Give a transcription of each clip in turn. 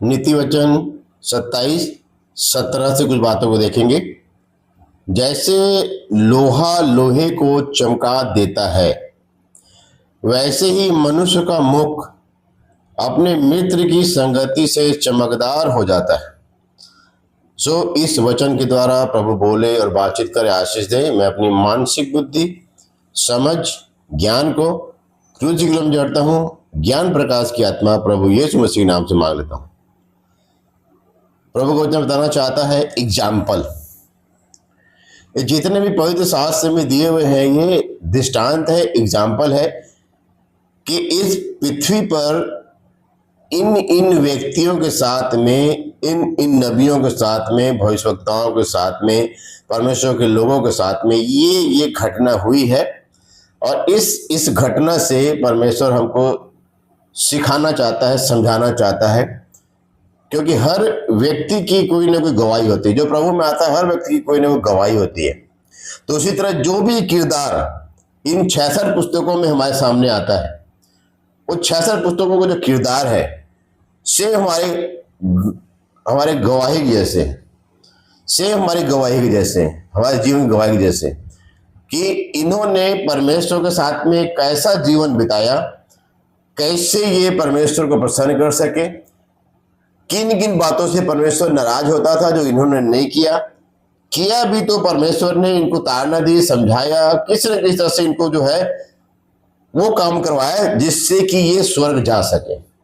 नीति वचन 27-17 से कुछ बातों को देखेंगे। जैसे लोहा लोहे को चमका देता है, वैसे ही मनुष्य का मुख अपने मित्र की संगति से चमकदार हो जाता है। इस वचन के द्वारा प्रभु बोले और बातचीत करे, आशीष दे। मैं अपनी मानसिक बुद्धि, समझ, ज्ञान को क्रूस की कलम जोड़ता हूँ। ज्ञान प्रकाश की आत्मा प्रभु यीशु मसीह नाम से मांग लेता हूँ। प्रभु को वचन बताना चाहता है एग्जाम्पल। जितने भी पवित्र शास्त्र में दिए हुए हैं, ये दृष्टांत है, एग्जाम्पल है कि इस पृथ्वी पर इन व्यक्तियों के साथ में, इन नबियों के साथ में, भविष्यवक्ताओं के साथ में, परमेश्वर के लोगों के साथ में ये घटना हुई है। और इस घटना से परमेश्वर हमको सिखाना चाहता है, समझाना चाहता है, क्योंकि हर व्यक्ति की कोई ना कोई गवाही होती है। जो प्रभु में आता है, हर व्यक्ति की कोई ना कोई गवाही होती है। तो उसी तरह जो भी किरदार इन 66 पुस्तकों में हमारे सामने आता है, वो 66 पुस्तकों को जो किरदार है, से हमारे गवाही के जैसे, से हमारी गवाही के जैसे, हमारे जीवन की गवाही के जैसे, कि इन्होंने परमेश्वर के साथ में कैसा जीवन बिताया, कैसे ये परमेश्वर को प्रसन्न कर सके, किन किन बातों से परमेश्वर नाराज होता था जो इन्होंने नहीं किया भी तो परमेश्वर ने इनको ताड़ना दी, समझाया, किस न किस तरह से इनको जो है वो काम करवाया जिससे कि ये स्वर्ग जा सके।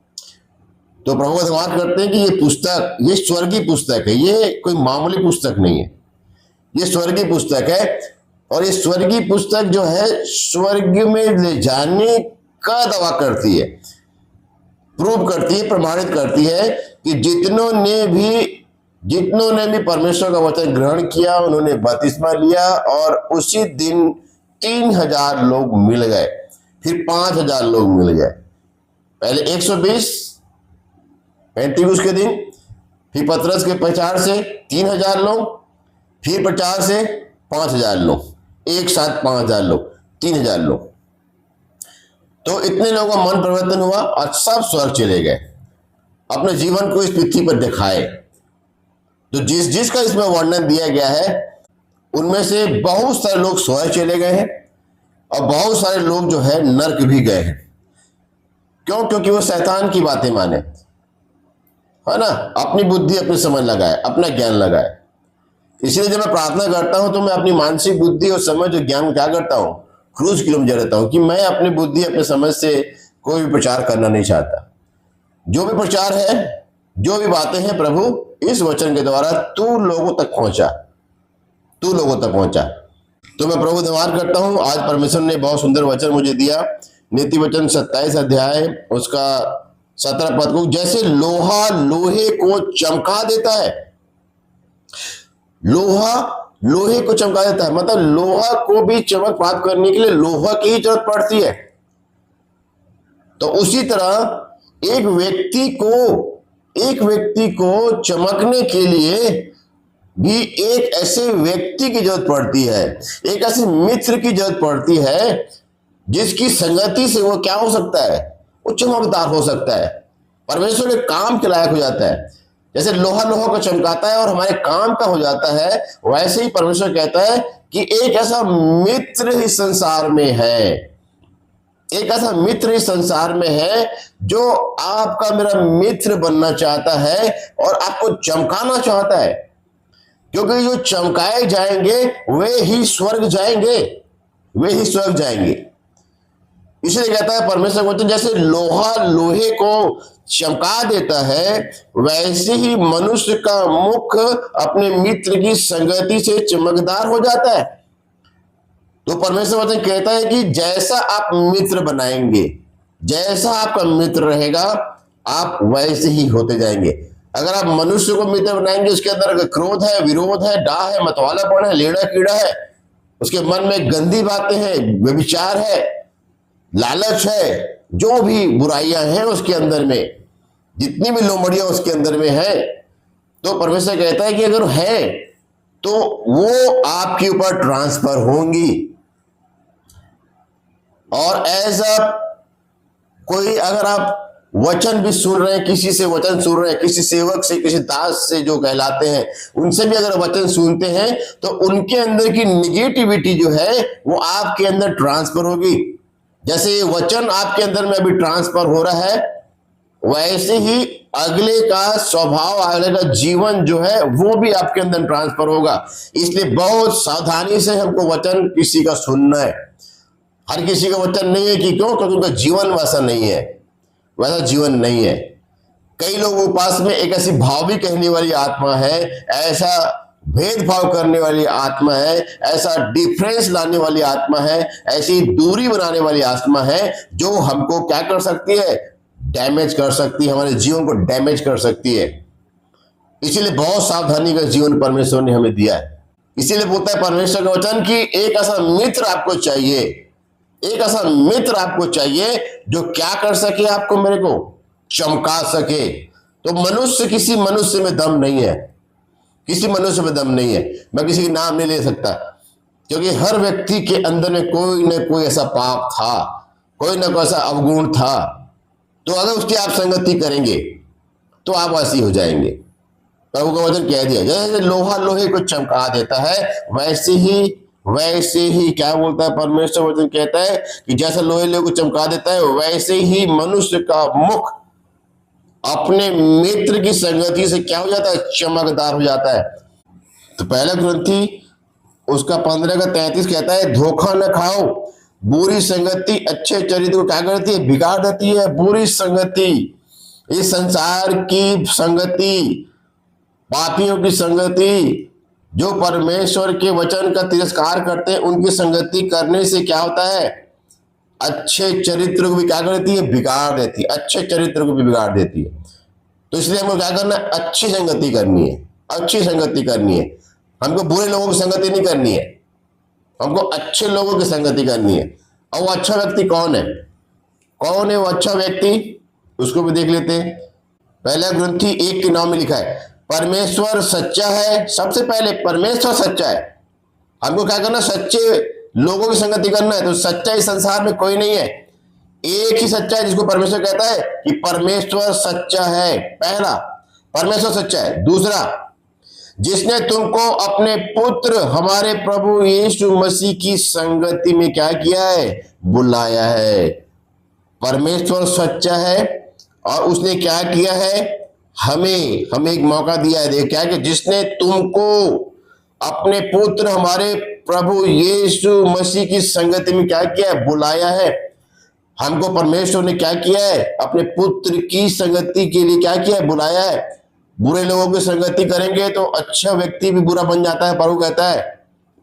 तो प्रभु का धन्यवाद करते हैं कि ये पुस्तक, ये स्वर्गीय पुस्तक है, ये कोई मामूली पुस्तक नहीं है, ये स्वर्गीय पुस्तक है। और ये स्वर्गीय पुस्तक जो है स्वर्ग में ले जाने का दावा करती है, प्रूव करती है, प्रमाणित करती है कि जितनों ने भी परमेश्वर का वचन ग्रहण किया, उन्होंने बपतिस्मा लिया और उसी दिन 3000 लोग मिल गए, फिर 5000 लोग मिल गए। पहले 120 पेंटिकुस्त के दिन, फिर पतरस के प्रचार से 3000 लोग, फिर प्रचार से 5000 लोग, एक साथ 5000 लोग, 3000 लोग। तो इतने लोगों का मन परिवर्तन हुआ और सब स्वर्ग चले गए, अपने जीवन को इस पृथ्वी पर दिखाए। तो जिसका इसमें वर्णन दिया गया है, उनमें से बहुत सारे लोग स्वर्ग चले गए हैं और बहुत सारे लोग जो है नरक भी गए हैं। क्यों? क्योंकि वो शैतान की बातें माने, है ना, अपनी बुद्धि, अपनी समझ लगाए, अपना ज्ञान लगाए। इसलिए जब मैं प्रार्थना करता हूं तो मैं अपनी मानसिक बुद्धि और समझ और ज्ञान क्या करता हूं, क्रूस की जड़ देता हूं, कि मैं अपनी बुद्धि, अपनी समझ से कोई भी प्रचार करना नहीं चाहता। जो भी प्रचार है, जो भी बातें हैं, प्रभु इस वचन के द्वारा तू लोगों तक पहुंचा। तो मैं प्रभु धन्यवाद करता हूं। आज परमेश्वर ने बहुत सुंदर वचन मुझे दिया। नीति वचन 27 अध्याय उसका 17 पद को, जैसे लोहा लोहे को चमका देता है। लोहा लोहे को चमका देता है, मतलब लोहा को भी चमक प्राप्त करने के लिए लोहा की ही जरूरत पड़ती है। तो उसी तरह एक व्यक्ति को चमकने के लिए भी एक ऐसे व्यक्ति की जरूरत पड़ती है, एक ऐसे मित्र की जरूरत पड़ती है जिसकी संगति से वो क्या हो सकता है, वो चमकदार हो सकता है, परमेश्वर के काम के लायक हो जाता है। जैसे लोहा को चमकाता है और हमारे काम का हो जाता है, वैसे ही परमेश्वर कहता है कि एक ऐसा मित्र ही संसार में है, एक ऐसा मित्र इस संसार में है जो आपका मेरा मित्र बनना चाहता है और आपको चमकाना चाहता है। क्योंकि जो चमकाए जाएंगे वे ही स्वर्ग जाएंगे। इसलिए कहता है परमेश्वर वचन, जैसे लोहा लोहे को चमका देता है, वैसे ही मनुष्य का मुख अपने मित्र की संगति से चमकदार हो जाता है। तो परमेश्वर वचन कहता है कि जैसा आप मित्र बनाएंगे, जैसा आपका मित्र रहेगा, आप वैसे ही होते जाएंगे। अगर आप मनुष्य को मित्र बनाएंगे, उसके अंदर क्रोध है, विरोध है, डाह है, मतवालापन है, लेड़ा कीड़ा है, उसके मन में गंदी बातें हैं, व्यभिचार है, लालच है, जो भी बुराइयां हैं उसके अंदर में, जितनी भी लोमड़ियां उसके अंदर में है, तो परमेश्वर कहता है कि अगर है तो वो आपके ऊपर ट्रांसफर होंगी। और ऐसा कोई, अगर आप वचन भी सुन रहे हैं, किसी से वचन सुन रहे हैं, किसी सेवक से, किसी दास से जो कहलाते हैं, उनसे भी अगर वचन सुनते हैं तो उनके अंदर की निगेटिविटी जो है वो आपके अंदर ट्रांसफर होगी। जैसे ये वचन आपके अंदर में अभी ट्रांसफर हो रहा है, वैसे ही अगले का स्वभाव, अगले का जीवन जो है वो भी आपके अंदर ट्रांसफर होगा। इसलिए बहुत सावधानी से हमको वचन किसी का सुनना है। हर किसी का वचन नहीं है कि क्यों? क्योंकि उनका जीवन वैसा नहीं है, वैसा जीवन नहीं है। कई लोगों के पास में एक ऐसी भाव भी कहने वाली आत्मा है, ऐसा भेदभाव करने वाली आत्मा है, ऐसा डिफरेंस लाने वाली आत्मा है, ऐसी दूरी बनाने वाली आत्मा है जो हमको क्या कर सकती है? डैमेज कर सकती है, हमारे जीवन को डैमेज कर सकती है। इसीलिए बहुत सावधानी का जीवन परमेश्वर ने हमें दिया है। इसीलिए बोलता है परमेश्वर का वचन कि एक ऐसा मित्र आपको चाहिए, एक ऐसा मित्र आपको चाहिए जो क्या कर सके? आपको, मेरे को चमका सके। तो मनुष्य, किसी मनुष्य में दम नहीं है, किसी मनुष्य में दम नहीं है। मैं किसी का नाम नहीं ले सकता, क्योंकि हर व्यक्ति के अंदर में कोई न कोई ऐसा पाप था, कोई न कोई ऐसा अवगुण था। तो अगर उसकी आप संगति करेंगे तो आप ऐसी हो जाएंगे। प्रभु का वचन कह दिया, जैसे लोहा लोहे को चमका देता है, वैसे ही क्या बोलता है परमेश्वर? वचन कहता है कि जैसा लोहे को चमका देता है, वैसे ही मनुष्य का मुख अपने मित्र की संगति से क्या हो जाता है? चमकदार हो जाता है। तो पहला ग्रंथी उसका 15:33 कहता है, धोखा न खाओ, बुरी संगति अच्छे चरित्र को क्या करती है? बिगाड़ देती है। बुरी संगति, इस संसार की संगति, पापियों की संगति, जो परमेश्वर के वचन का तिरस्कार करते हैं, उनकी संगति करने से क्या होता है? अच्छे चरित्र को भी क्या करती है? बिगाड़ देती है। अच्छे चरित्र को भी बिगाड़ देती है। तो इसलिए हमको क्या करना है? अच्छी संगति करनी है, अच्छी संगति करनी है। हमको बुरे लोगों की संगति नहीं करनी है, हमको अच्छे लोगों की संगति करनी है। और वो अच्छा व्यक्ति कौन है? कौन है वो अच्छा व्यक्ति? उसको भी देख लेते हैं। पहला ग्रंथी 1:9 में लिखा है, परमेश्वर सच्चा है। सबसे पहले परमेश्वर सच्चा है। हमको क्या करना? सच्चे लोगों की संगति करना है। तो सच्चा इस संसार में कोई नहीं है, एक ही सच्चा है जिसको परमेश्वर कहता है कि परमेश्वर सच्चा है। पहला, परमेश्वर सच्चा है। दूसरा, जिसने तुमको अपने पुत्र हमारे प्रभु यीशु मसीह की संगति में क्या किया है? बुलाया है। परमेश्वर सच्चा है और उसने क्या किया है? हमें एक मौका दिया है। क्या कि जिसने तुमको अपने पुत्र हमारे प्रभु यीशु मसीह की संगति में क्या किया है? बुलाया है। हमको परमेश्वर ने क्या किया है? अपने पुत्र की संगति के लिए क्या किया है? बुलाया है। बुरे लोगों की संगति करेंगे तो अच्छा व्यक्ति भी बुरा बन जाता है। प्रभु कहता है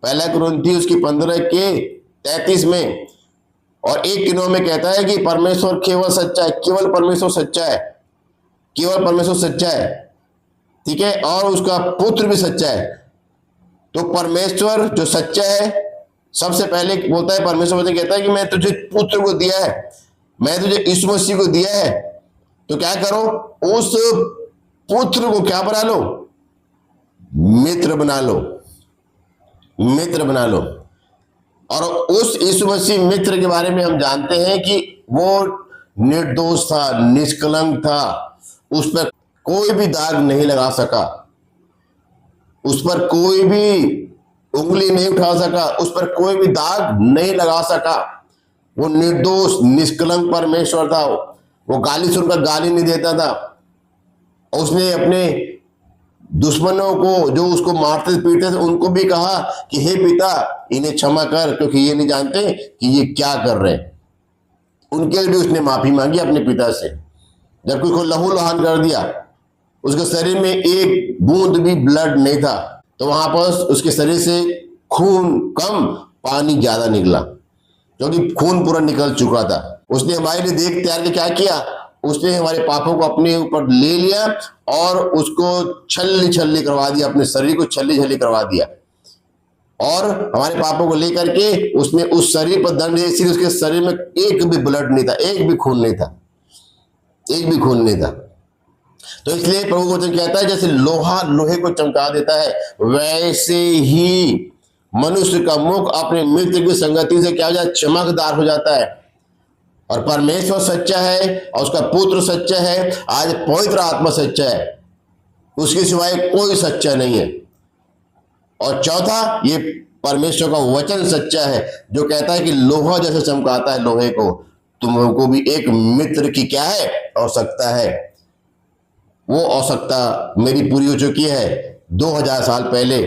पहला कुरिन्थी उसकी 15:33 में और 1:9 में कहता है कि परमेश्वर केवल सच्चा है, केवल परमेश्वर सच्चा है, केवल परमेश्वर सच्चा है। ठीक है, और उसका पुत्र भी सच्चा है। तो परमेश्वर जो सच्चा है, सबसे पहले बोलता है परमेश्वर मुझे कहता है कि मैं तुझे पुत्र को दिया है, मैं तुझे यीशु मसीह को दिया है। तो क्या करो? उस पुत्र को क्या बना लो? मित्र बना लो, मित्र बना लो। और उस यीशु मसीह मित्र के बारे में हम जानते हैं कि वो निर्दोष था, निष्कलंक था, उस पर कोई भी दाग नहीं लगा सका, उस पर कोई भी उंगली नहीं उठा सका, उस पर कोई भी दाग नहीं लगा सका। वो निर्दोष निष्कलंक परमेश्वर था। वो गाली सुनकर गाली नहीं देता था। उसने अपने दुश्मनों को, जो उसको मारते पीटते थे, उनको भी कहा कि हे पिता, इन्हें क्षमा कर, क्योंकि ये नहीं जानते कि ये क्या कर रहे हैं। उनके लिए भी उसने माफी मांगी अपने पिता से। जब कोई को लहू लुहान कर दिया, उसके शरीर में एक बूंद भी ब्लड नहीं था, तो वहां पर उसके शरीर से खून कम, पानी ज्यादा निकला, क्योंकि खून पूरा निकल चुका था। उसने हमारे लिए देख तैयार के क्या किया? उसने हमारे पापों को अपने ऊपर ले लिया और उसको छल्ली छल्ली करवा दिया, अपने शरीर को छल्ली छल्ली करवा दिया। और हमारे पापों को लेकर के उसने उस शरीर पर दंड दिया। इसलिए उसके शरीर में एक भी ब्लड नहीं था, एक भी खून नहीं था, एक भी खून नहीं था। तो इसलिए प्रभु वचन कहता है जैसे लोहा लोहे को चमका देता है, वैसे ही मनुष्य का मुख अपने मित्र की संगति से क्या हो जाए? चमकदार हो जाता है। और परमेश्वर सच्चा है और उसका पुत्र सच्चा है, आज पवित्र आत्मा सच्चा है, उसके सिवाय कोई सच्चा नहीं है। और चौथा, ये परमेश्वर का वचन सच्चा है जो कहता है कि लोहा जैसे चमकाता है लोहे को, तुमको भी एक मित्र की क्या है, आवश्यकता है। वो आवश्यकता मेरी पूरी हो चुकी है 2000 साल पहले।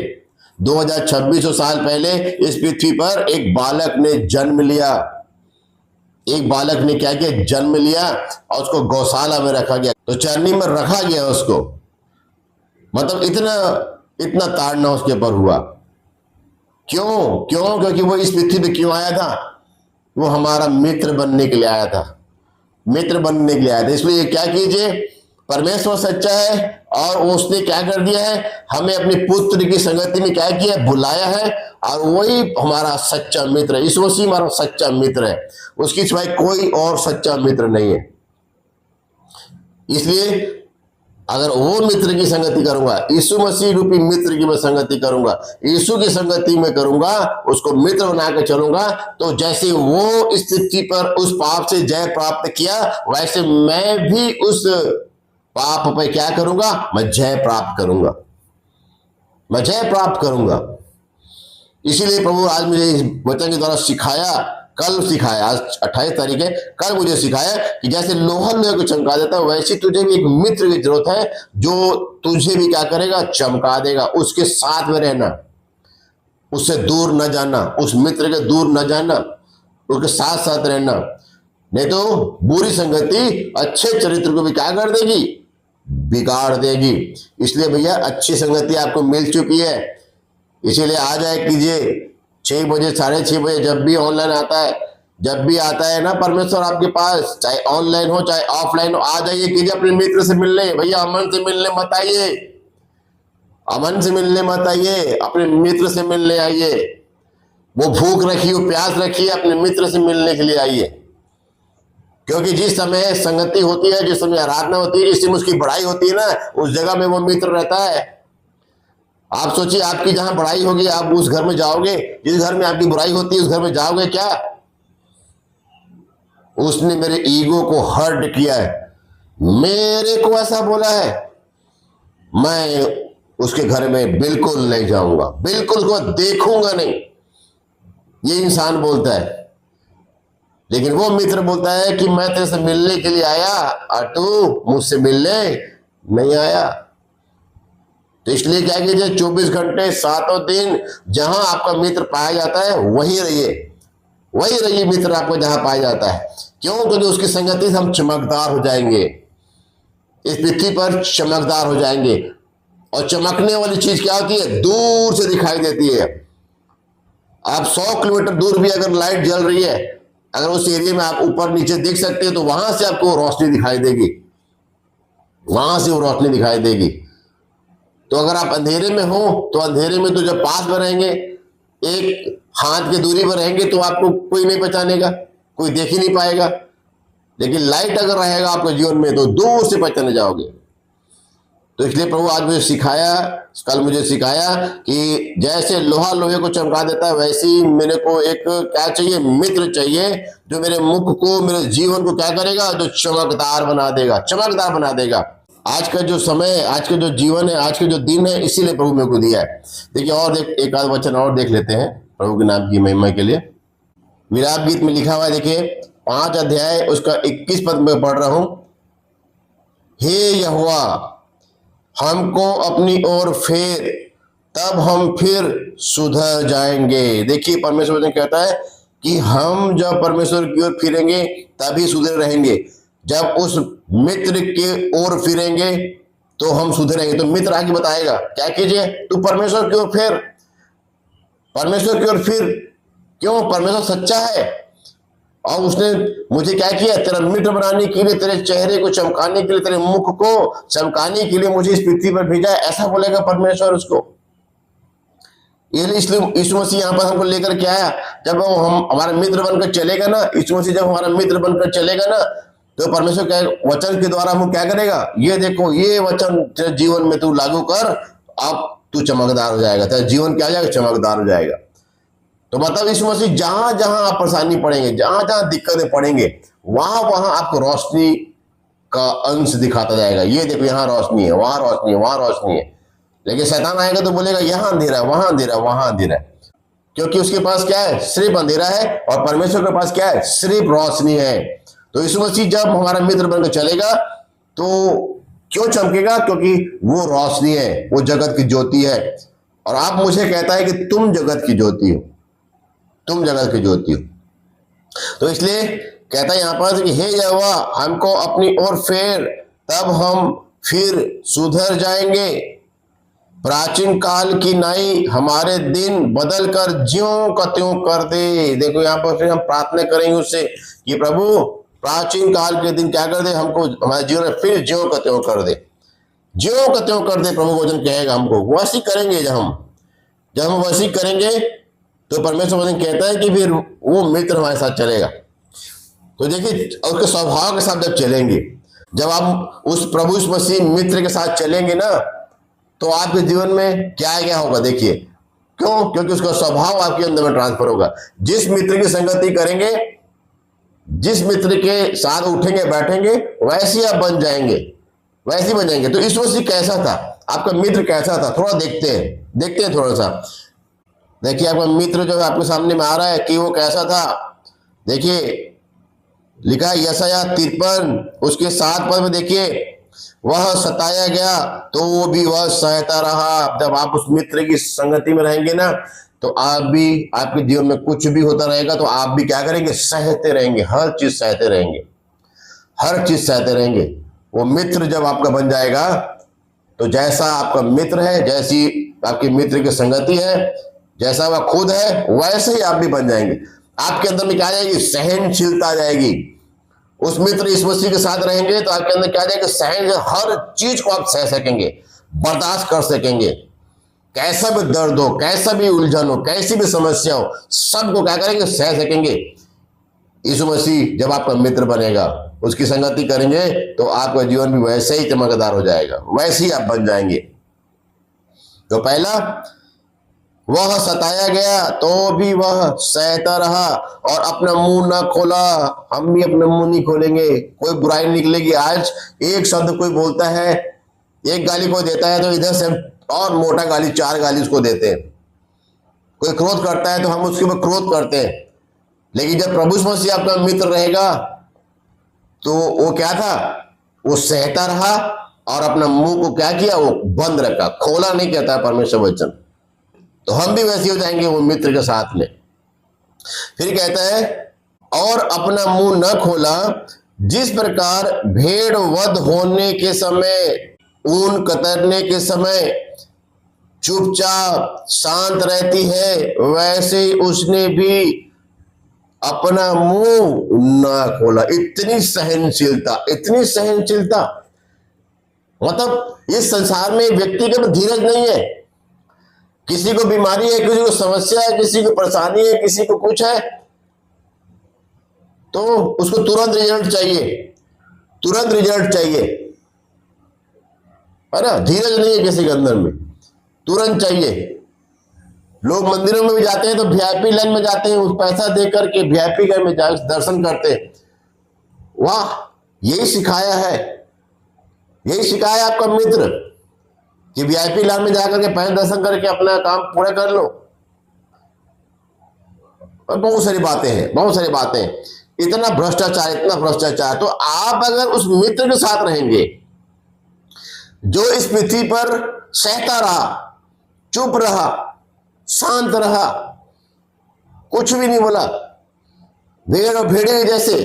2600 साल पहले इस पृथ्वी पर एक बालक ने जन्म लिया। एक बालक ने क्या किया, जन्म लिया और उसको गौशाला में रखा गया, तो चरनी में रखा गया उसको। मतलब इतना ताड़ना उसके ऊपर हुआ। क्यों? क्योंकि वो इस पृथ्वी पे क्यों आया था? वो हमारा मित्र बनने के लिए आया था, मित्र बनने के लिए आया था। इसलिए क्या कीजिए, परमेश्वर सच्चा है और उसने क्या कर दिया है, हमें अपने पुत्र की संगति में क्या किया, बुलाया है, और वही हमारा सच्चा मित्र है। यीशु मसीह हमारा सच्चा मित्र है, उसकी सिवाय कोई और सच्चा मित्र नहीं है। इसलिए अगर वो मित्र की संगति करूंगा, यीशु मसीह रूपी मित्र की मैं संगति करूंगा, यीशु की संगति में करूंगा, उसको मित्र बना के चलूंगा, तो जैसे वो इस पृथ्वी पर उस पाप से जय प्राप्त किया, वैसे मैं भी उस पाप पे क्या करूंगा, मैं जय प्राप्त करूंगा, मैं जय प्राप्त करूंगा। इसीलिए प्रभु आज मुझे इस वचन के द्वारा सिखाया, कल सिखाया, आज 28 तारीख है, कल मुझे सिखाया कि जैसे लोहा लोहे को चमका देता है, वैसे तुझे भी एक मित्र की जरूरत है जो तुझे भी क्या करेगा, चमका देगा। उसके साथ में रहना, उससे दूर न जाना, उस मित्र के दूर न जाना, उसके साथ साथ रहना, नहीं तो बुरी संगति अच्छे चरित्र को भी क्या कर देगी, बिगाड़ देगी। इसलिए भैया अच्छी संगति आपको मिल चुकी है, इसीलिए आ जाए कीजिए 6 बजे 6:30 बजे, जब भी ऑनलाइन आता है, जब भी आता है ना परमेश्वर आपके पास, चाहे ऑनलाइन हो चाहे ऑफलाइन हो, आ जाइए कीजिए अपने मित्र से मिलने। भैया अमन से मिलने मत आइए, अमन से मिलने मत आइए, अपने मित्र से मिलने आइए। वो भूख रखी हो, प्यास रखी है, अपने मित्र से मिलने के लिए आइए। क्योंकि जिस समय संगति होती है, जिस समय आराधना होती है, जिस समय उसकी बढ़ाई होती है ना, उस जगह में वो मित्र रहता है। आप सोचिए, आपकी जहां बढ़ाई होगी आप उस घर में जाओगे, जिस घर में आपकी बुराई होती है उस घर में जाओगे क्या? उसने मेरे ईगो को हर्ट किया है, मेरे को ऐसा बोला है, मैं उसके घर में बिल्कुल नहीं जाऊंगा, बिल्कुल को देखूंगा नहीं। ये इंसान बोलता है, लेकिन वो मित्र बोलता है कि मैं तेरे से मिलने के लिए आया और तू मुझसे मिलने नहीं आया। तो इसलिए क्या कीजिए, 24 घंटे 7 दिन जहां आपका मित्र पाया जाता है वहीं रहिए, वही रहिए मित्र आपको जहां पाया जाता है। क्यों? क्योंकि उसकी संगति से हम चमकदार हो जाएंगे, इस पृथ्वी पर चमकदार हो जाएंगे। और चमकने वाली चीज क्या होती है, दूर से दिखाई देती है। आप 100 किलोमीटर दूर भी अगर लाइट जल रही है, अगर उस एरिया में आप ऊपर नीचे देख सकते हैं, तो वहां से आपको रोशनी दिखाई देगी, वहां से वो रोशनी दिखाई देगी। तो अगर आप अंधेरे में हो तो अंधेरे में तो जब पास में रहेंगे, एक हाथ की दूरी पर रहेंगे, तो आपको कोई नहीं पहचानेगा, कोई देख ही नहीं पाएगा। लेकिन लाइट अगर रहेगा आपके जीवन में तो दूर से पहचाने जाओगे। तो इसलिए प्रभु आज मुझे सिखाया, कल मुझे सिखाया कि जैसे लोहा लोहे को चमका देता है, वैसे ही मेरे को एक क्या चाहिए, मित्र चाहिए जो मेरे मुख को, मेरे जीवन को क्या करेगा, जो चमकदार बना देगा, चमकदार बना देगा। आज का जो समय, आज का जो जीवन है, आज के जो दिन है, इसीलिए प्रभु मेरे को दिया है। देखिए और एक आध वचन और देख लेते हैं प्रभु के नाम की महिमा के लिए। विलाप गीत में लिखा हुआ है, देखिए 5 अध्याय उसका 21 पद में पढ़ रहा हूं। हे यहोवा, हमको अपनी ओर फेर, तब हम फिर सुधर जाएंगे। देखिए परमेश्वर वचन कहता है कि हम जब परमेश्वर की ओर फिरेंगे तभी सुधर रहेंगे। जब उस मित्र के ओर फिरेंगे तो हम सुधरेंगे। तो मित्र आगे बताएगा क्या कीजिए, तू परमेश्वर की ओर फिर, परमेश्वर की ओर फिर। क्यों? परमेश्वर सच्चा है और उसने मुझे क्या किया, तेरा मित्र बनाने के लिए, तेरे चेहरे को चमकाने के लिए, तेरे मुख को चमकाने के लिए मुझे इस पृथ्वी पर भेजा है, ऐसा बोलेगा परमेश्वर उसको। इसलिए यीशु मसीह यहाँ पर हमको लेकर के आया। जब वो हम हमारा मित्र बनकर चलेगा ना, यीशु मसीह जब हमारा मित्र बनकर चलेगा ना, तो परमेश्वर क्या वचन के द्वारा हम क्या करेगा, ये देखो ये वचन तेरे जीवन में तू लागू कर, अब तू चमकदार हो जाएगा, तेरा जीवन क्या हो जाएगा, चमकदार हो जाएगा। तो मतलब यीशु मसीह जहां जहां आप परेशानी पड़ेंगे, जहां जहां दिक्कतें पड़ेंगे, वहां वहां आपको रोशनी का अंश दिखाता जाएगा। ये देखो यहाँ रोशनी है, वहां रोशनी है, वहां रोशनी है। लेकिन शैतान आएगा तो बोलेगा यहाँ अंधेरा है, वहां अंधेरा है, वहां अंधेरा है। क्योंकि उसके पास क्या है? सिर्फ अंधेरा है, और परमेश्वर के पास क्या है? सिर्फ रोशनी है। तो यीशु मसीह जब हमारा मित्र बनकर चलेगा तो क्यों चमकेगा? क्योंकि वो रोशनी है, वो जगत की ज्योति है। और आप मुझे कहता है कि तुम जगत की ज्योति हो, तुम जगत की ज्योति हो। तो इसलिए कहता है यहां पर कि हे यहोवा हमको अपनी ओर फेर, तब हम फिर सुधर जाएंगे। प्राचीन काल की नाई हमारे दिन बदल कर ज्यों का त्यों कर दे। देखो यहाँ पर फिर हम प्रार्थना करेंगे उससे कि प्रभु प्राचीन काल के दिन क्या कर दे, हमको हमारे जीवन में फिर ज्यों का त्यों कर दे, ज्यों का त्यों कर दे। प्रभु वचन कहेगा हमको वैसी करेंगे। जब हम वैसी करेंगे तो परमेश्वर वचन कहता है कि फिर वो मित्र हमारे साथ चलेगा। तो देखिए उसके स्वभाव के साथ जब चलेंगे, जब आप उस प्रभु यीशु मसीह मित्र के साथ चलेंगे ना, तो आपके जीवन में क्या क्या होगा देखिए। क्यों? क्योंकि उसका स्वभाव आपके अंदर में ट्रांसफर होगा। जिस मित्र की संगति करेंगे, जिस मित्र के साथ उठेंगे बैठेंगे, वैसे आप बन जाएंगे, वैसे बन जाएंगे। तो यीशु मसीह कैसा था? आपका मित्र कैसा था? थोड़ा देखते हैं थोड़ा सा। देखिए आपका मित्र जो आपके सामने में आ रहा है कि वो कैसा था। देखिए लिखा है यशायाह 53 उसके 7 पद में, देखिए वह सताया गया तो वो भी वह सहता रहा। जब आप उस मित्र की संगति में रहेंगे ना, तो आप भी, आपके जीवन में कुछ भी होता रहेगा तो आप भी क्या करेंगे? सहते रहेंगे, हर चीज सहते रहेंगे, हर चीज सहते रहेंगे। वो मित्र जब आपका बन जाएगा तो जैसा आपका मित्र है, जैसी आपके मित्र की संगति है, जैसा वह खुद है, वैसे ही आप भी बन जाएंगे। आपके अंदर में क्या आ जाएगी? सहनशीलता आ जाएगी। उस मित्र इस मसीह के साथ रहेंगे तो आपके अंदर क्या जाएगा? सहन, हर चीज को आप सह सकेंगे, बर्दाश्त कर सकेंगे। कैसा भी दर्द हो, कैसा भी उलझन हो, कैसी भी समस्या हो, सबको क्या करेंगे? सह सकेंगे। यीशु मसीह जब आपका मित्र बनेगा, उसकी संगति करेंगे, तो आपका जीवन भी वैसे ही चमकदार हो जाएगा, वैसे ही आप बन जाएंगे। तो पहला, वह सताया गया तो भी वह सहता रहा और अपना मुंह न खोला। हम भी अपना मुंह नहीं खोलेंगे, कोई बुराई निकलेगी। आज एक शब्द कोई बोलता है, एक गाली को देता है तो इधर से और मोटा गाली, 4 गाली उसको देते हैं। कोई क्रोध करता है तो हम उसके ऊपर क्रोध करते हैं। लेकिन जब प्रभु यीशु मसीह आपका मित्र रहेगा तो वो क्या था? वो सहता रहा और अपना मुंह को क्या किया? वो बंद रखा, खोला नहीं, कहता है परमेश्वर वचन। तो हम भी वैसे हो जाएंगे वो मित्र के साथ में। फिर कहता है और अपना मुंह न खोला, जिस प्रकार भेड़ वध होने के समय, ऊन कतरने के समय चुपचाप शांत रहती है, वैसे उसने भी अपना मुंह न खोला। इतनी सहनशीलता, इतनी सहनशीलता। मतलब इस संसार में व्यक्ति के धीरज नहीं है। किसी को बीमारी है, किसी को समस्या है, किसी को परेशानी है, किसी को कुछ है, तो उसको तुरंत रिजल्ट चाहिए, तुरंत रिजल्ट चाहिए, है ना? धीरज नहीं है किसी के अंदर में, तुरंत चाहिए। लोग मंदिरों में भी जाते हैं तो वीआईपी लाइन में जाते हैं, उस पैसा दे करके वीआईपी लाइन में जा दर्शन करते हैं। वाह, यही सिखाया है, यही सिखाया आपका मित्र कि वीआईपी लाइन में जाकर के पैसा दर्शन करके अपना काम पूरा कर लो। और बहुत सारी बातें हैं, बहुत सारी बातें। इतना भ्रष्टाचार, इतना भ्रष्टाचार। तो आप अगर उस मित्र के साथ रहेंगे जो इस पृथ्वी पर सहता रहा, चुप रहा, शांत रहा, कुछ भी नहीं बोला, भेड़ और भेड़े जैसे,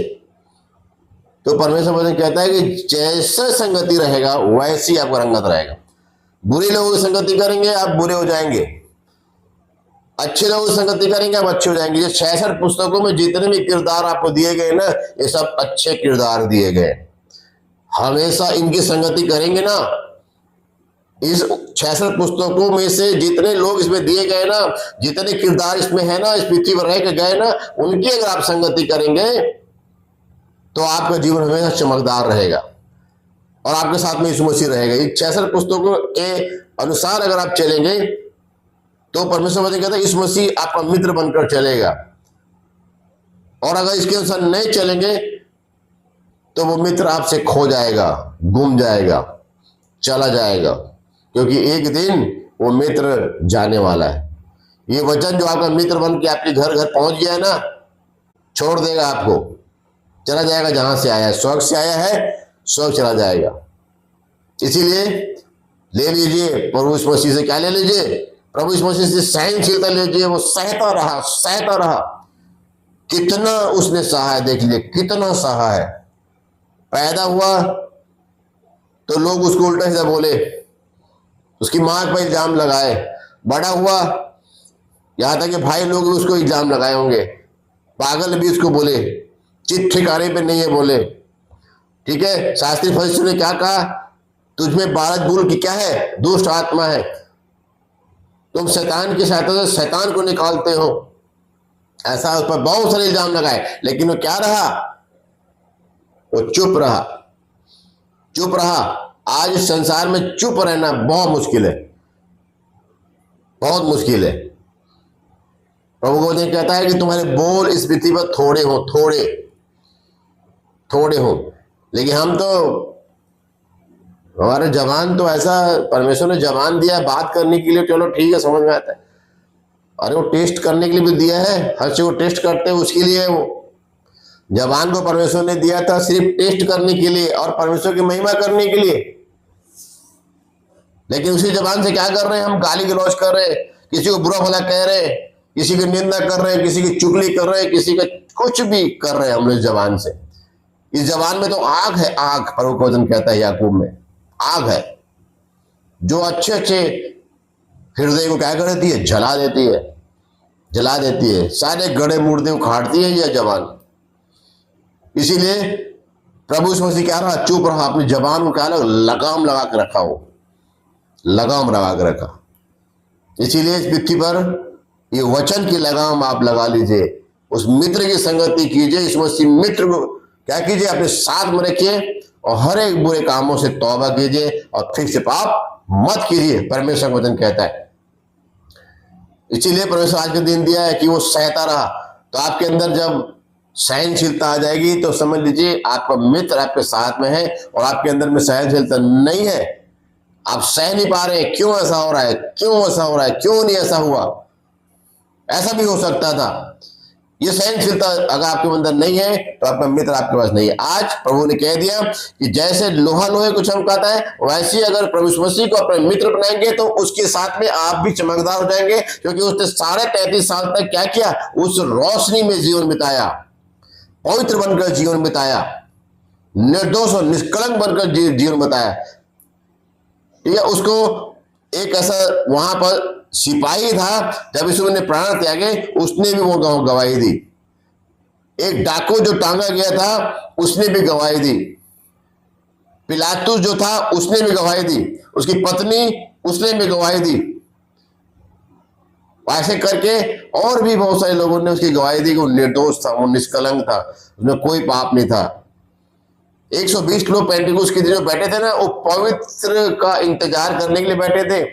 तो परमेश्वर वचन कहता है कि जैसे संगति रहेगा वैसी आपका रंगत रहेगा। बुरे लोगों की संगति करेंगे आप बुरे हो जाएंगे, अच्छे लोगों की संगति करेंगे आप अच्छे हो जाएंगे। ये 66 पुस्तकों में जितने भी किरदार आपको दिए गए ना, ये सब अच्छे किरदार दिए गए। हमेशा इनकी संगति करेंगे ना, इस 66 पुस्तकों में से जितने लोग इसमें दिए गए ना, जितने किरदार इसमें है ना, इस पृथ्वी पर रह के गए ना, उनकी अगर आप संगति करेंगे तो आपका जीवन हमेशा चमकदार रहेगा और आपके साथ में यीशु मसीह रहेगा। इस 66 पुस्तकों के अनुसार अगर आप चलेंगे तो परमेश्वर वचन कहता है यीशु मसीह आपका मित्र बनकर चलेगा। और अगर इसके अनुसार नहीं चलेंगे तो वो मित्र आपसे खो जाएगा, गुम जाएगा, चला जाएगा, क्योंकि एक दिन वो मित्र जाने वाला है। ये वचन जो आपका मित्र बन के आपके घर घर पहुंच गया है ना, छोड़ देगा आपको, चला जाएगा जहां से आया है। स्वर्ग से आया है, स्वर्ग चला जाएगा। इसीलिए ले लीजिए प्रभु यीशु मसीह से, क्या ले लीजिए? प्रभु यीशु मसीह से सहनशीलता लीजिए। वो सहता रहा, सहता रहा। कितना उसने सहा है, देख लीजिए कितना सहा है। पैदा हुआ तो लोग उसको उल्टा सीधा बोले, उसकी मां पर इल्जाम लगाए। बड़ा हुआ, यहां तक कि भाई लोग भी उसको इल्जाम लगाए होंगे, पागल भी उसको बोले, चित ठिकाने पे नहीं है बोले। ठीक है, शास्त्री फरीसियों ने क्या कहा? तुझमें बालक की क्या है? दुष्ट आत्मा है, तुम शैतान की सहायता से शैतान को निकालते हो। ऐसा उस पर बहुत सारे इल्जाम लगाए, लेकिन वो क्या रहा? वो चुप रहा, चुप रहा। आज इस संसार में चुप रहना बहुत मुश्किल है, बहुत मुश्किल है। प्रभु बोलते कहता है कि तुम्हारे बोल इस पृथ्वी पर थोड़े हो, थोड़े थोड़े हो, लेकिन हम तो, हमारे जबान तो ऐसा परमेश्वर ने जबान दिया बात करने के लिए, चलो ठीक है, समझ में आता है। अरे वो टेस्ट करने के लिए भी दिया है, हर चीज वो टेस्ट करते हैं, उसके लिए वो जबान को परमेश्वर ने दिया था सिर्फ टेस्ट करने के लिए और परमेश्वर की महिमा करने के लिए। लेकिन उसी जबान से क्या कर रहे हैं हम? गाली गलौज कर रहे हैं, किसी को बुरा भला कह रहे हैं, किसी की निंदा कर रहे हैं, किसी की चुगली कर रहे हैं, किसी का कुछ भी कर रहे हैं हम लोग जबान से। इस जबान में तो आग है, आग। प्रभु का वचन कहता है याकूब में, आग है जो अच्छे अच्छे हृदय को क्या कर देती है? जला देती है, जला देती है। सारे गड़े मुर्दे उखाड़ती है यह जबान। इसीलिए प्रभु यीशु मसीह क्या रहा? चुप रहा, अपनी जबान को क्या लगाम लगा के रखा, वो लगाम लगा के रखा। इसीलिए इस पृथ्वी पर ये वचन की लगाम आप लगा लीजिए, उस मित्र की संगति कीजिए, इस मसीह मित्र को क्या कीजिए? अपने साथ में रखिए और हर एक बुरे कामों से तौबा कीजिए और फिर से पाप मत कीजिए, परमेश्वर का वचन कहता है। इसीलिए परमेश्वर आज का दिन दिया है कि वो सहता रहा। तो आपके अंदर जब सहनशीलता आ जाएगी तो समझ लीजिए आपका मित्र आपके साथ में है, और आपके अंदर में सहनशीलता नहीं है, आप सह नहीं पा रहे। क्यों ऐसा हो रहा है? क्यों ऐसा हो रहा है? क्यों नहीं ऐसा हुआ? ऐसा भी हो सकता था। ये सहनशीलता अगर आपके अंदर नहीं है तो आपका मित्र आपके पास नहीं है। आज प्रभु ने कह दिया कि जैसे लोहा लोहे को चमकाता है, वैसे ही अगर प्रभु यीशु मसीह को अपने मित्र बनाएंगे तो उसके साथ में आप भी चमकदार हो जाएंगे, क्योंकि उसने 33.5 साल तक क्या किया? उस रोशनी में जीवन बिताया, पवित्र बनकर जीवन बिताया, निर्दोष और निष्कलंक बनकर जीवन बताया। ठीक है, उसको एक ऐसा वहां पर सिपाही था, जब यीशु ने प्राण त्यागे उसने भी वो गवाही दी। एक डाकू जो टांगा गया था उसने भी गवाही दी। पिलातुस जो था उसने भी गवाही दी। उसकी पत्नी उसने भी गवाही दी। ऐसे करके और भी बहुत सारे लोगों ने उसकी गवाही दी कि वो निर्दोष था, वो निष्कलंक था, उसमें कोई पाप नहीं था। 120 लोग पेंटिकुस के दिन जो बैठे थे ना, वो पवित्र का इंतजार करने के लिए बैठे थे,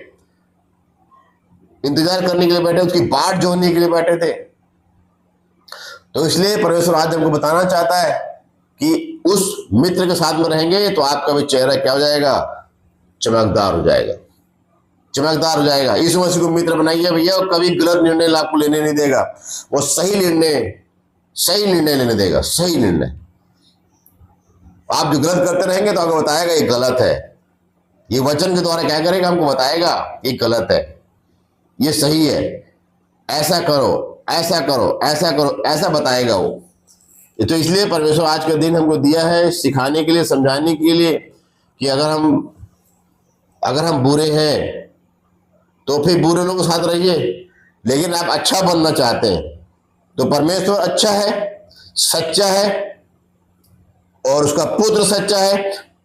इंतजार करने के लिए बैठे, उसकी बाट जोड़ने के लिए बैठे थे। तो इसलिए परमेश्वर आज हमको बताना चाहता है कि उस मित्र के साथ में रहेंगे तो आपका भी चेहरा क्या हो जाएगा? चमकदार हो जाएगा, चमकदार हो जाएगा। यीशु मसीह को मित्र बनाइए भैया, वो कभी गलत निर्णय आपको लेने नहीं देगा, वो सही निर्णय लेने देगा, सही निर्णय। आप जो गलत करते रहेंगे तो आपको बताएगा ये गलत है। ये वचन के द्वारा क्या करेगा? हमको बताएगा ये गलत है, ये सही है, ऐसा करो, ऐसा करो, ऐसा करो, ऐसा बताएगा वो। तो इसलिए परमेश्वर आज का दिन हमको दिया है सिखाने के लिए, समझाने के लिए कि अगर हम बुरे हैं तो फिर बुरे लोगों के साथ रहिए। लेकिन आप अच्छा बनना चाहते हैं तो परमेश्वर अच्छा है, सच्चा है, और उसका पुत्र सच्चा है,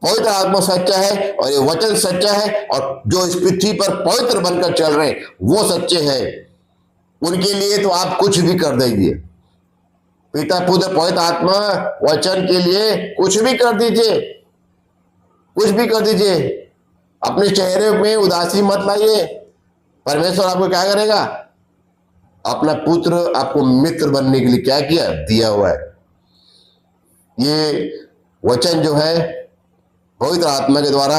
पवित्र आत्मा सच्चा है, और ये वचन सच्चा है, और जो इस पृथ्वी पर पवित्र बनकर चल रहे हैं वो सच्चे हैं। उनके लिए तो आप कुछ भी कर देंगे। पिता पुत्र पवित्र आत्मा वचन के लिए कुछ भी कर दीजिए, कुछ भी कर दीजिए। अपने चेहरे में उदासी मत लाइए। परमेश्वर आपको क्या करेगा? अपना पुत्र आपको मित्र बनने के लिए क्या किया? दिया हुआ है। ये वचन जो है पवित्र आत्मा के द्वारा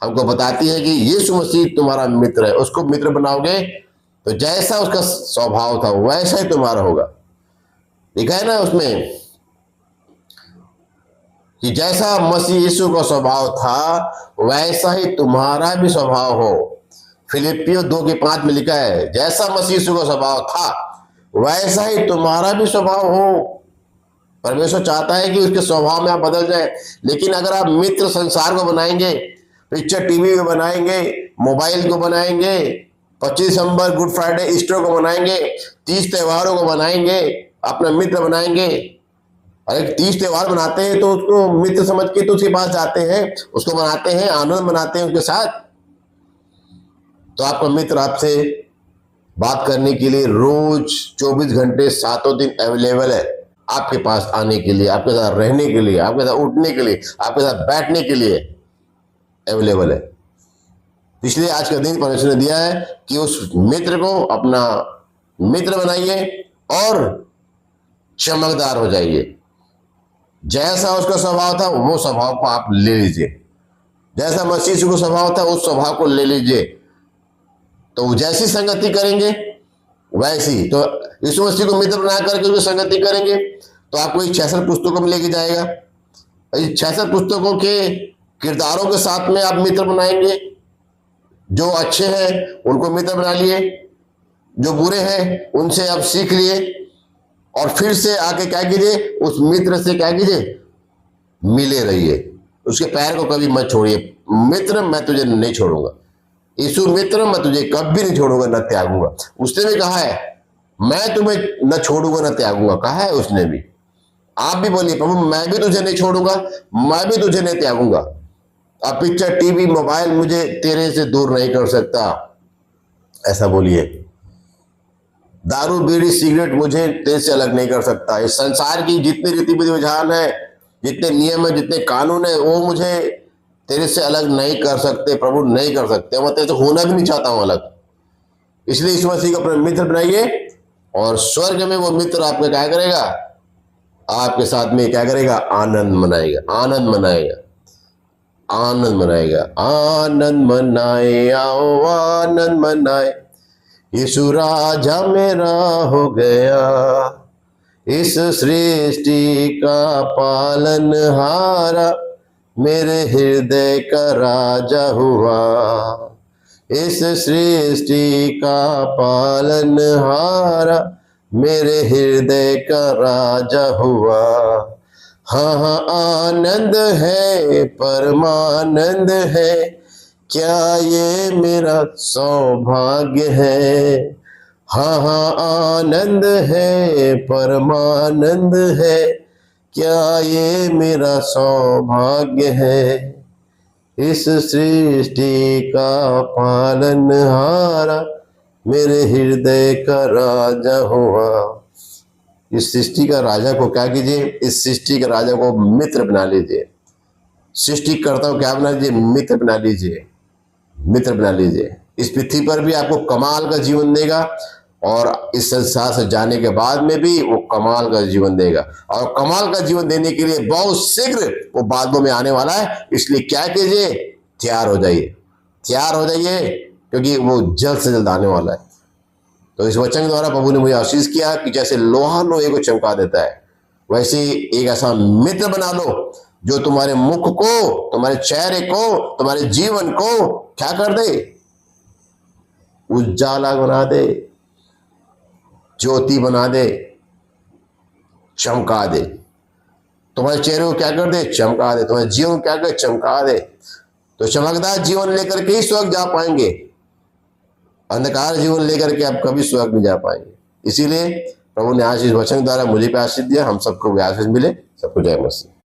हमको बताती है कि यीशु मसीह तुम्हारा मित्र है। उसको मित्र बनाओगे तो जैसा उसका स्वभाव था वैसा ही तुम्हारा होगा। लिखा है ना उसमें कि जैसा मसीह यीशु का स्वभाव था वैसा ही तुम्हारा भी स्वभाव हो। फिलिपियो 2:5 में लिखा है, जैसा मसीह यीशु का स्वभाव था वैसा ही तुम्हारा भी स्वभाव हो। परमेश्वर चाहता है कि उसके स्वभाव में आप बदल जाए। लेकिन अगर आप मित्र संसार को बनाएंगे, पिक्चर टीवी को बनाएंगे, मोबाइल को बनाएंगे, 25 दिसंबर, गुड फ्राइडे, ईस्टर को बनाएंगे, 30 त्योहारों को बनाएंगे, अपना मित्र बनाएंगे। अरे 30 त्योहार बनाते हैं तो उसको मित्र समझ के तो उसके पास जाते हैं, उसको बनाते हैं, आनंद मनाते हैं उसके साथ। तो आपका मित्र आपसे बात करने के लिए रोज 24 घंटे 7 दिन अवेलेबल है, आपके पास आने के लिए, आपके साथ रहने के लिए, आपके साथ उठने के लिए, आपके साथ बैठने के लिए अवेलेबल है। इसलिए आज का दिन परमेश्वर ने दिया है कि उस मित्र को अपना मित्र बनाइए और चमकदार हो जाइए। जैसा उसका स्वभाव था वो स्वभाव को आप ले लीजिए। जैसा मसीह को स्वभाव था उस स्वभाव को ले लीजिए। तो जैसी संगति करेंगे वैसी, तो यीशु मसीह को मित्र बना करके उसकी संगति करेंगे तो आपको 66 पुस्तकों में लेके जाएगा। 66 पुस्तकों के किरदारों के साथ में आप मित्र बनाएंगे। जो अच्छे हैं उनको मित्र बना लिए, जो बुरे हैं उनसे आप सीख लिए और फिर से आके क्या कीजिए, उस मित्र से क्या कीजिए, मिले रहिए। उसके पैर को कभी मत छोड़िए। मित्र मैं तुझे नहीं छोड़ूंगा, यीशु मित्र मैं तुझे कभी नहीं छोड़ूंगा न त्यागूंगा। उसने भी कहा है मैं तुम्हें न छोड़ूंगा न त्यागूंगा, कहा है उसने भी। आप भी बोलिए प्रभु मैं भी तुझे नहीं छोड़ूंगा, मैं भी तुझे नहीं त्यागूंगा। अब पिक्चर टीवी मोबाइल मुझे तेरे से दूर नहीं कर सकता, ऐसा बोलिए। दारू बीड़ी सिगरेट मुझे तेरे से अलग नहीं कर सकता। इस संसार की जितनी रीति विधान है, जितने नियम है, जितने कानून है, वो मुझे तेरे से अलग नहीं कर सकते प्रभु, नहीं कर सकते। मैं तेरे से होना भी नहीं चाहता हूं अलग। इसलिए यीशु मसीह को अपना मित्र बनाइए और स्वर्ग में वो मित्र आपका क्या करेगा, आपके साथ में क्या करेगा, आनंद मनाएगा, आनंद मनाएगा, आनंद मनाएगा। आनंद मनाए, आओ आनंद मनाए, यीशु राजा मेरा हो गया, इस सृष्टि का पालनहारा मेरे हृदय का राजा हुआ, इस सृष्टि का पालनहारा मेरे हृदय का राजा हुआ। हाँ हाँ आनंद है, परमानंद है, क्या ये मेरा सौभाग्य है। हाँ हाँ आनंद है, परमानंद है, क्या ये मेरा सौभाग्य है, इस सृष्टि का पालनहारा मेरे हृदय का राजा हुआ। इस सृष्टि का राजा को क्या कीजिए, इस सृष्टि के राजा को मित्र बना लीजिए। सृष्टिकर्ता को क्या बना लीजिए, मित्र बना लीजिए, मित्र बना लीजिए। इस पृथ्वी पर भी आपको कमाल का जीवन देगा और इस संसार से जाने के बाद में भी वो कमाल का जीवन देगा। और कमाल का जीवन देने के लिए बहुत शीघ्र वो बादलों में आने वाला है। इसलिए क्या कीजिए, तैयार हो जाइए, तैयार हो जाइए, क्योंकि वो जल्द से जल्द आने वाला है। तो इस वचन के द्वारा प्रभु ने मुझे आशीष किया कि जैसे लोहा लोहे को चमका देता है, वैसे एक ऐसा मित्र बना लो जो तुम्हारे मुख को, तुम्हारे चेहरे को, तुम्हारे जीवन को क्या कर दे, उजाला बना दे, ज्योति बना दे, चमका दे। तुम्हारे चेहरे को क्या कर दे, चमका दे। तुम्हारे जीवन को क्या कर, चमका दे। तो चमकदार जीवन लेकर के ही स्वर्ग जा पाएंगे। अंधकार जीवन लेकर के आप कभी स्वर्ग नहीं जा पाएंगे। इसीलिए प्रभु ने आज इस वचन द्वारा मुझे भी आशीष दिया, हम सबको भी आशीष मिले। सबको जय मसीह।